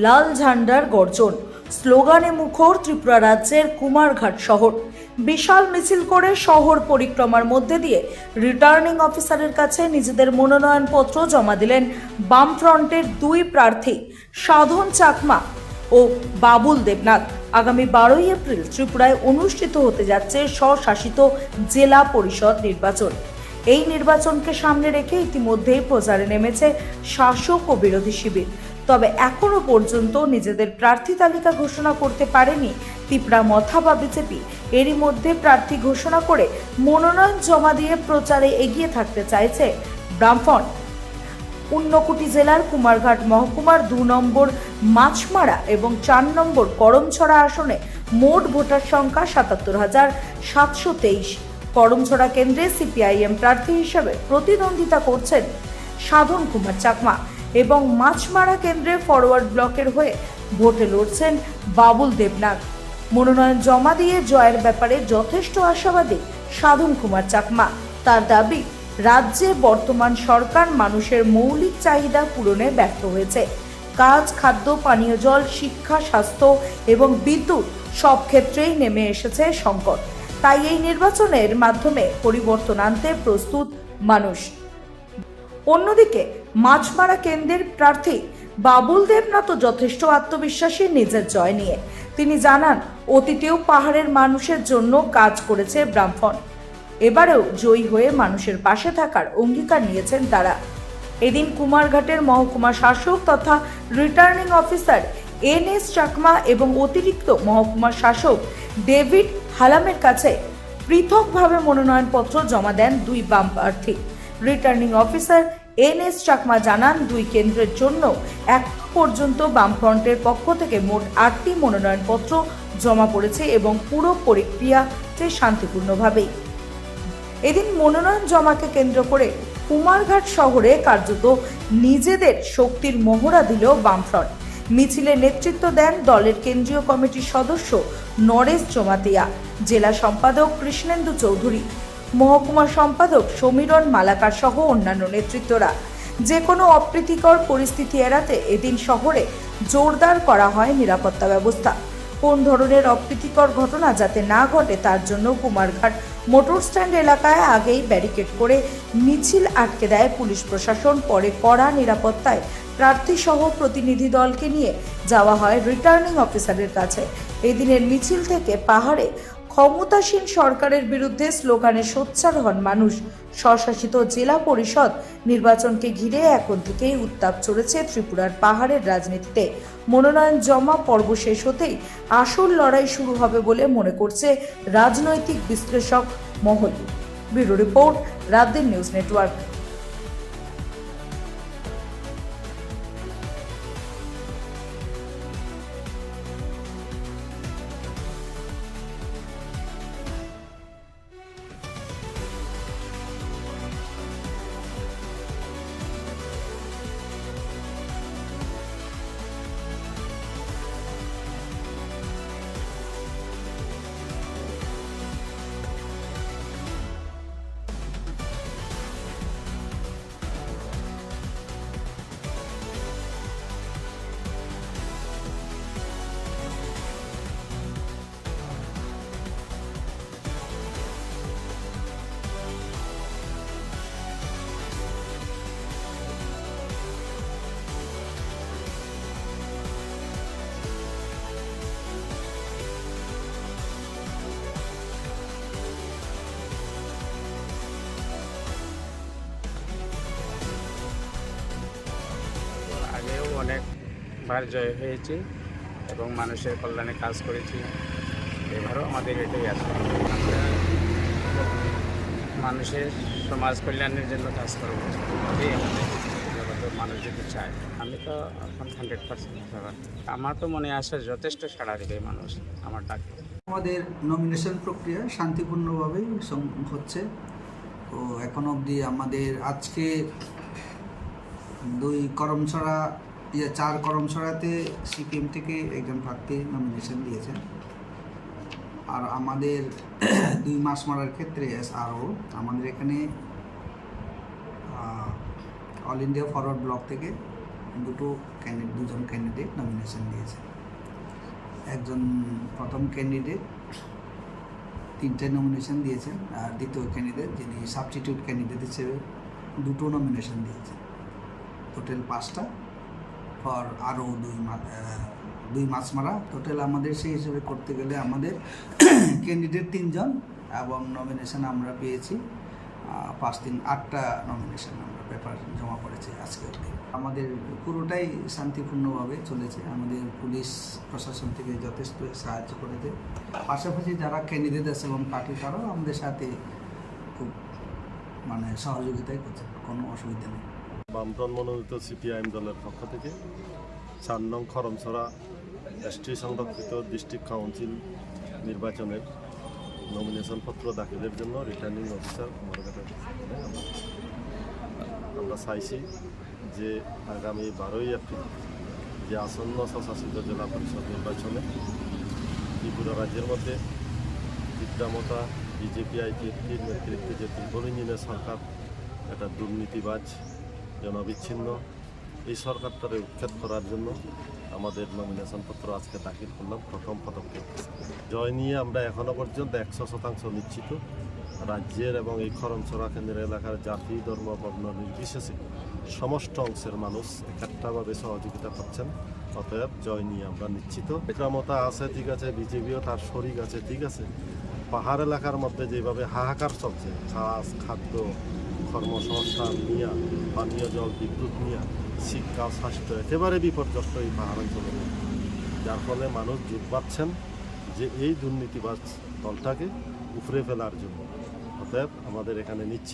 লাল ঝান্ডার গর্জন, স্লোগানে মুখর ত্রিপুরা রাজ্যের কুমারঘাট শহর। বিশাল মিছিল করে শহর পরিক্রমার মধ্যে দিয়ে রিটার্নিং অফিসারের কাছে নিজেদের মনোনয়নপত্র জমা দিলেন বামফ্রন্টের দুই প্রার্থী সাধন চাকমা ও বাবুল দেবনাথ। আগামী 12ই এপ্রিল ত্রিপুরায় অনুষ্ঠিত হতে যাচ্ছে স্বশাসিত জেলা পরিষদ নির্বাচন। এই নির্বাচনকে সামনে রেখে ইতিমধ্যেই প্রচারে নেমেছে শাসক ও বিরোধী শিবির। তবে এখনো পর্যন্ত নিজেদের প্রার্থী তালিকা ঘোষণা করতে পারেনি ত্রিপুরা মথা বা বিজেপি। এরই মধ্যে প্রার্থী ঘোষণা করে মনোনয়ন জমা দিয়ে প্রচারে এগিয়ে থাকতে চাইছে বামফ্রন্ট। ঊনকোটি জেলার কুমারঘাট মহকুমার 2 নম্বর মাছমারা এবং 4 নম্বর করমছড়া আসনে মোট ভোটার সংখ্যা 77,723। করমছড়া কেন্দ্রে সিপিআইএম প্রার্থী হিসেবে প্রতিদ্বন্দ্বিতা করছেন সাধন কুমার চাকমা এবং মাছমারা কেন্দ্রে ফরওয়ার্ড ব্লকের হয়ে ভোটে লড়ছেন বাবুল দেবনাথ। মনোনয়ন জমা দিয়ে জয়ের ব্যাপারে যথেষ্ট আশাবাদী সাধন কুমার চাকমা। তার দাবি, রাজ্যে বর্তমান সরকার মানুষের মৌলিক চাহিদা পূরণে ব্যর্থ হয়েছে। কাজ, খাদ্য, পানীয় জল, শিক্ষা, স্বাস্থ্য এবং বিদ্যুৎ সব ক্ষেত্রেই নেমে এসেছে সংকট। তাই এই নির্বাচনের মাধ্যমে পরিবর্তন আনতে প্রস্তুত মানুষ। অন্যদিকে মাছমারা কেন্দ্রের প্রার্থী বাবুল দেবনাথও যথেষ্ট আত্মবিশ্বাসী নিজের জয় নিয়ে। তিনি জানান, অতীতেও পাহাড়ের মানুষের জন্য কাজ করেছে বামফ্রন্ট। এবারেও জয়ী হয়ে মানুষের পাশে থাকার অঙ্গীকার নিয়েছেন তারা। এদিন কুমারঘাটের মহকুমা শাসক তথা রিটার্নিং অফিসার NS চাকমা এবং অতিরিক্ত মহকুমা শাসক ডেভিড হালামের কাছে পৃথকভাবে মনোনয়নপত্র জমা দেন দুই বাম প্রার্থী। রিটার্নিং অফিসার NS চাকমা জানান, দুই কেন্দ্রের জন্য এক পর্যন্ত বামফ্রন্টের পক্ষ থেকে মোট 8টি মনোনয়নপত্র জমা পড়েছে এবং পুরো প্রক্রিয়াতে শান্তিপূর্ণভাবেই। এদিন মনোনয়ন জমাকে কেন্দ্র করে কুমারঘাট শহরে কার্যত নিজেদের শক্তির মহড়া দিল বামফ্রন্ট। মিছিলে নেতৃত্ব দেন দলের কেন্দ্রীয় কমিটির সদস্য নরেশ জমাতিয়া, জেলা সম্পাদক কৃষ্ণেন্দু চৌধুরী, মহকুমা সম্পাদক সমীরণ মালাকার সহ অন্যান্য নেতৃত্বরা। যে কোনো অপ্রীতিকর পরিস্থিতি এড়াতে এদিন শহরে জোরদার করা হয় নিরাপত্তা ব্যবস্থা। কোন ধরনের অপ্রীতিকর ঘটনা যাতে না ঘটে তার জন্য কুমারঘাট মোটর স্ট্যান্ড এলাকায় আগেই ব্যারিকেড করে মিছিল আটকে দেয় পুলিশ প্রশাসন। পরে কড়া নিরাপত্তায় প্রার্থী সহ প্রতিনিধি দলকে নিয়ে যাওয়া হয় রিটার্নিং অফিসারের কাছে। এদিনের মিছিল থেকে পাহাড়ে ক্ষমতাসীন সরকারের বিরুদ্ধে স্লোগানে সোচ্চার হন মানুষ। স্বশাসিত জেলা পরিষদ নির্বাচনকে ঘিরে এখন থেকেই উত্তাপ চড়েছে ত্রিপুরার পাহাড়ের রাজনীতিতে। মনোনয়ন জমা পর্ব শেষ হতেই আসল লড়াই শুরু হবে বলে মনে করছে রাজনৈতিক বিশ্লেষক মহল। Bureau report, রাতদিন news network. আগেও অনেকবার জয় হয়েছি এবং মানুষের কল্যাণে কাজ করেছি। এবারও আমাদের এটাই আছে, আমরা মানুষের সমাজ কল্যাণের জন্য কাজ করব। এটাই আমাদের মানুষ যদি চায়। আমি তো এখন 100% আমার তো মনে আসে যথেষ্ট সাড়া দেবে মানুষ আমার ডাক। আমাদের নমিনেশন প্রক্রিয়া শান্তিপূর্ণভাবেই হচ্ছে। তো এখন অবধি আমাদের আজকে 4 করমছড়াতে সিপিএম থেকে একজন প্রার্থী নমিনেশন দিয়েছেন। আর আমাদের 2 মাছমারার ক্ষেত্রে SRO আমাদের এখানে অল ইন্ডিয়া ফরওয়ার্ড ব্লক থেকে দুজন ক্যান্ডিডেট নমিনেশন দিয়েছে। একজন প্রথম ক্যান্ডিডেট 3টে নমিনেশন দিয়েছেন, আর দ্বিতীয় ক্যান্ডিডেট যিনি সাবস্টিটিউট ক্যান্ডিডেট হিসেবে 2টো নমিনেশন দিয়েছেন। টোটাল 5টা ফর আরও 2 মাস মারা। টোটাল আমাদের সেই হিসেবে করতে গেলে আমাদের ক্যান্ডিডেট 3জন এবং নমিনেশন আমরা পেয়েছি 8টা নমিনেশন আমরা পেপার জমা করেছি আজকে অবধি। আমাদের পুরোটাই শান্তিপূর্ণভাবে চলেছে। আমাদের পুলিশ প্রশাসন থেকে যথেষ্ট সাহায্য করেছে। পাশাপাশি যারা ক্যান্ডিডেট আছে এবং পার্টি, তারাও আমাদের সাথে খুব সহযোগিতাই করছে, কোনো অসুবিধা নেই। বামফ্রন্ট মনোনীত সিপিআইএম দলের পক্ষ থেকে 4 নং খরমছড়া এসটি সংরক্ষিত ডিস্ট্রিক্ট কাউন্সিল নির্বাচনের নমিনেশন পত্র দাখিলের জন্য রিটার্নিং অফিসার কুমারঘাটের আমরা চাইছি যে আগামী 12ই এপ্রিল যে আসন্ন স্বশাসিত জেলা পরিষদ নির্বাচনে ত্রিপুরা রাজ্যের মধ্যে বিদ্যামতা বিজেপি আইপিএফটির নেতৃত্বে যে ত্রিপল ইঞ্জিনের সরকার, এটা দুর্নীতিবাজ, জনবিচ্ছিন্ন, এই সরকারটারে উৎখাত করার জন্য আমাদের নমিনেশন পত্র আজকে দাখিল করলাম। প্রথম পদক্ষেপ জয় নিয়ে আমরা এখনও পর্যন্ত 100% নিশ্চিত। রাজ্যের এবং এই খরমছড়া কেন্দ্রের এলাকার জাতি, ধর্ম, বর্ণ নির্বিশেষে সমস্ত অংশের মানুষ একাত্মভাবে সহযোগিতা করছেন। অতএব জয় নিয়ে আমরা নিশ্চিত। বিক্রমতা আছে ঠিক আছে, বিজেপিও তার শরিক আছে ঠিক আছে। পাহাড় এলাকার মধ্যে যেভাবে হাহাকার চলছে, খাদ্য, কর্মসংস্থান নিয়ে, পানীয় জল, বিদ্যুৎ নিয়ে, শিক্ষা, স্বাস্থ্য একেবারে বিপর্যস্ত এই পাহাড়াঞ্চলে, যার ফলে মানুষ জোট পাচ্ছেন যে এই দুর্নীতিবাজ দলটাকে উপরে ফেলার জন্য। অতএব আমাদের এখানে নিশ্চিত